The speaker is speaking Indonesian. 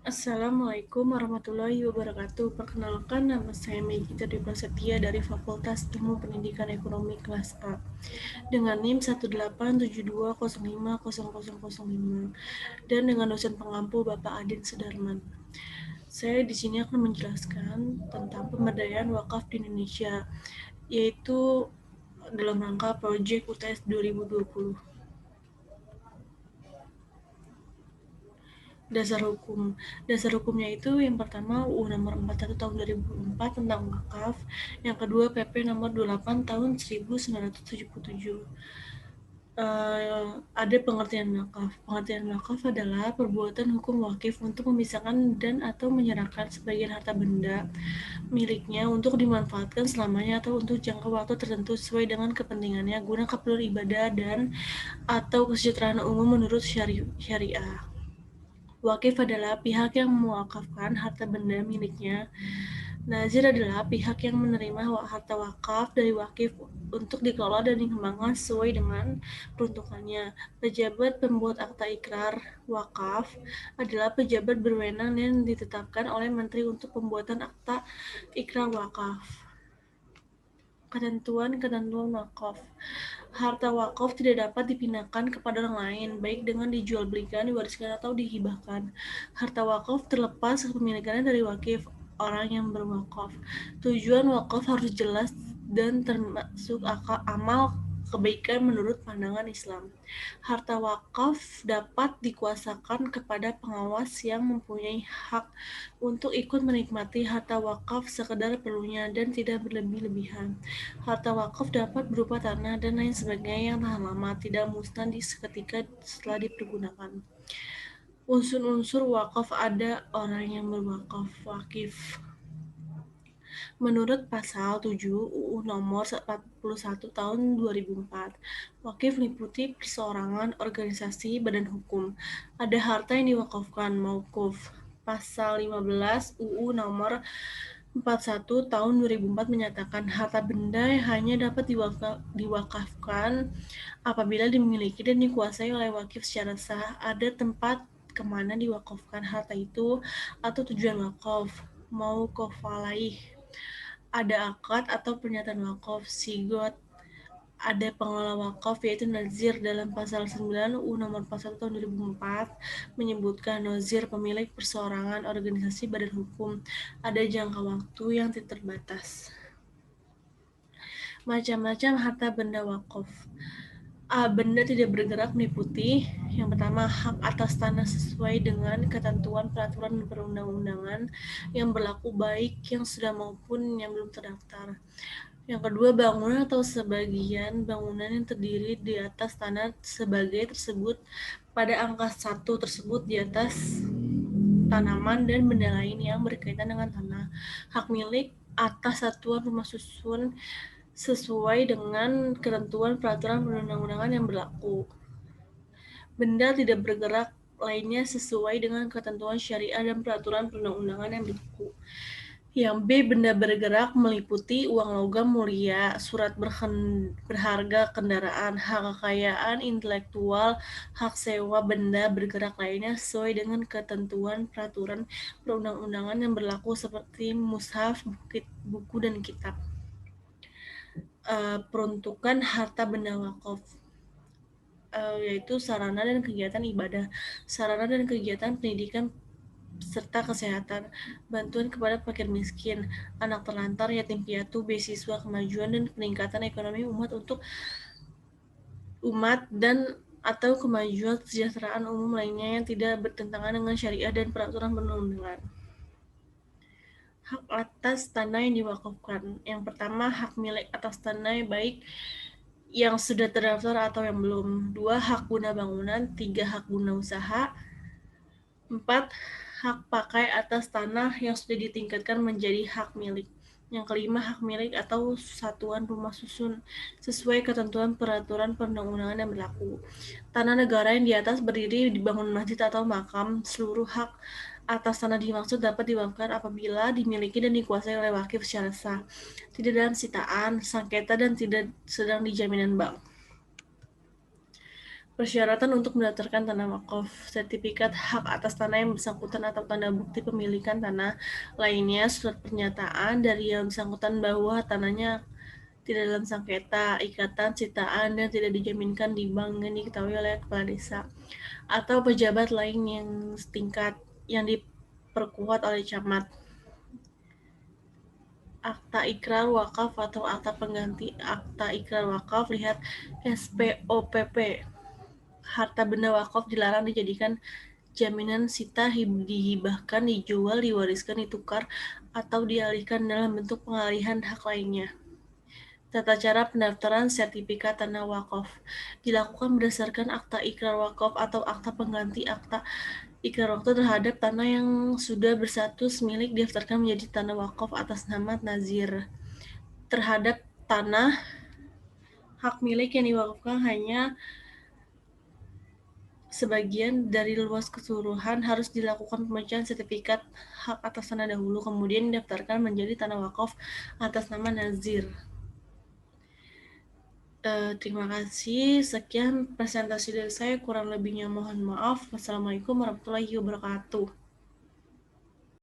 Assalamualaikum warahmatullahi wabarakatuh. Perkenalkan, nama saya Megita Dwi Prasetya dari Fakultas Ilmu Pendidikan Ekonomi kelas A dengan NIM 18720500005 dan dengan dosen pengampu Bapak Adin Sudarman. Saya di sini akan menjelaskan tentang pemberdayaan wakaf di Indonesia, yaitu dalam rangka proyek UTS 2020. Dasar hukum. Dasar hukumnya itu yang pertama UU nomor 41 tahun 2004 tentang wakaf, yang kedua PP nomor 28 tahun 1977. Ada pengertian wakaf. Pengertian wakaf adalah perbuatan hukum wakif untuk memisahkan dan atau menyerahkan sebagian harta benda miliknya untuk dimanfaatkan selamanya atau untuk jangka waktu tertentu sesuai dengan kepentingannya guna keperluan ibadah dan atau kesejahteraan umum menurut syariah. Wakif adalah pihak yang mewakafkan harta benda miliknya. Nazir adalah pihak yang menerima harta wakaf dari wakif untuk dikelola dan dikembangkan sesuai dengan peruntukannya. Pejabat pembuat akta ikrar wakaf adalah pejabat berwenang yang ditetapkan oleh menteri untuk pembuatan akta ikrar wakaf. Ketentuan wakaf. Harta wakaf tidak dapat dipindahkan kepada orang lain, baik dengan dijual belikan, diwariskan, atau dihibahkan. Harta wakaf terlepas kepemilikannya dari wakif, orang yang berwakaf. Tujuan wakaf harus jelas dan termasuk amal kebaikan menurut pandangan Islam. Harta wakaf dapat dikuasakan kepada pengawas yang mempunyai hak untuk ikut menikmati harta wakaf sekedar perlunya dan tidak berlebih-lebihan. Harta wakaf dapat berupa tanah dan lain sebagainya yang tahan lama, tidak musnah seketika setelah dipergunakan. Unsur-unsur wakaf ada orang yang berwakaf, wakif. Menurut Pasal 7 UU Nomor 41 Tahun 2004, wakif meliputi perseorangan, organisasi, badan hukum. Ada harta yang diwakafkan, mauquf. Pasal 15 UU Nomor 41 Tahun 2004 menyatakan harta benda hanya dapat diwakafkan apabila dimiliki dan dikuasai oleh wakif secara sah. Ada tempat kemana diwakafkan harta itu atau tujuan wakaf, mauquf alaih. Ada akad atau pernyataan wakaf, sigot. Ada pengelola wakaf yaitu nazir dalam pasal 9 UU nomor 41 tahun 2004 menyebutkan nazir pemilik perseorangan, organisasi, badan hukum. Ada jangka waktu yang tidak terbatas. Macam-macam harta benda wakaf. Benda tidak bergerak meliputi yang pertama hak atas tanah sesuai dengan ketentuan peraturan perundang-undangan yang berlaku baik yang sudah maupun yang belum terdaftar. Yang kedua, bangunan atau sebagian bangunan yang terdiri di atas tanah sebagai tersebut pada angka 1 tersebut di atas tanaman dan benda lain yang berkaitan dengan tanah. Hak milik atas satuan rumah susun sesuai dengan ketentuan peraturan perundang-undangan yang berlaku. Benda tidak bergerak lainnya sesuai dengan ketentuan syariah dan peraturan perundang-undangan yang berlaku. Yang B, benda bergerak meliputi uang logam mulia, surat berharga, kendaraan, hak kekayaan intelektual, hak sewa benda bergerak lainnya sesuai dengan ketentuan peraturan perundang-undangan yang berlaku seperti mushaf, buku, dan kitab. Peruntukan harta benda wakaf yaitu sarana dan kegiatan ibadah, sarana dan kegiatan pendidikan serta kesehatan, bantuan kepada fakir miskin, anak terlantar, yatim piatu, beasiswa kemajuan dan peningkatan ekonomi umat dan atau kemajuan kesejahteraan umum lainnya yang tidak bertentangan dengan syariah dan peraturan perundang-undangan. Hak atas tanah yang diwakafkan. Yang pertama, hak milik atas tanah baik yang sudah terdaftar atau yang belum. 2, hak guna bangunan. 3, hak guna usaha. 4, hak pakai atas tanah yang sudah ditingkatkan menjadi hak milik. Yang kelima, hak milik atau satuan rumah susun sesuai ketentuan peraturan perundang-undangan yang berlaku. Tanah negara yang di atas berdiri dibangun masjid atau makam. Seluruh hak atas tanah dimaksud dapat diwakafkan apabila dimiliki dan dikuasai oleh wakif secara sah, tidak dalam sitaan, sengketa, dan tidak sedang di jaminan bank. Persyaratan untuk mendaftarkan tanah wakaf, sertifikat hak atas tanah yang bersangkutan atau tanda bukti pemilikan tanah lainnya, surat pernyataan dari yang bersangkutan bahwa tanahnya tidak dalam sengketa, ikatan, sitaan, dan tidak dijaminkan di bank yang diketahui oleh kepala desa atau pejabat lain yang setingkat yang diperkuat oleh camat. Akta ikrar wakaf atau akta pengganti akta ikrar wakaf, lihat SPOPP. Harta benda wakaf dilarang dijadikan jaminan sita, dihibahkan, dijual, diwariskan, ditukar, atau dialihkan dalam bentuk pengalihan hak lainnya. Tata cara pendaftaran sertifikat tanah wakaf dilakukan berdasarkan akta ikrar wakaf atau akta pengganti akta ikrar wakaf terhadap tanah yang sudah berstatus milik didaftarkan menjadi tanah wakaf atas nama nazir. Terhadap tanah hak milik yang diwakafkan hanya sebagian dari luas keseluruhan, harus dilakukan pemecah sertifikat hak atas tanah dahulu, kemudian didaftarkan menjadi tanah wakaf atas nama nazir. Terima kasih. Sekian presentasi dari saya. Kurang lebihnya mohon maaf. Wassalamualaikum warahmatullahi wabarakatuh.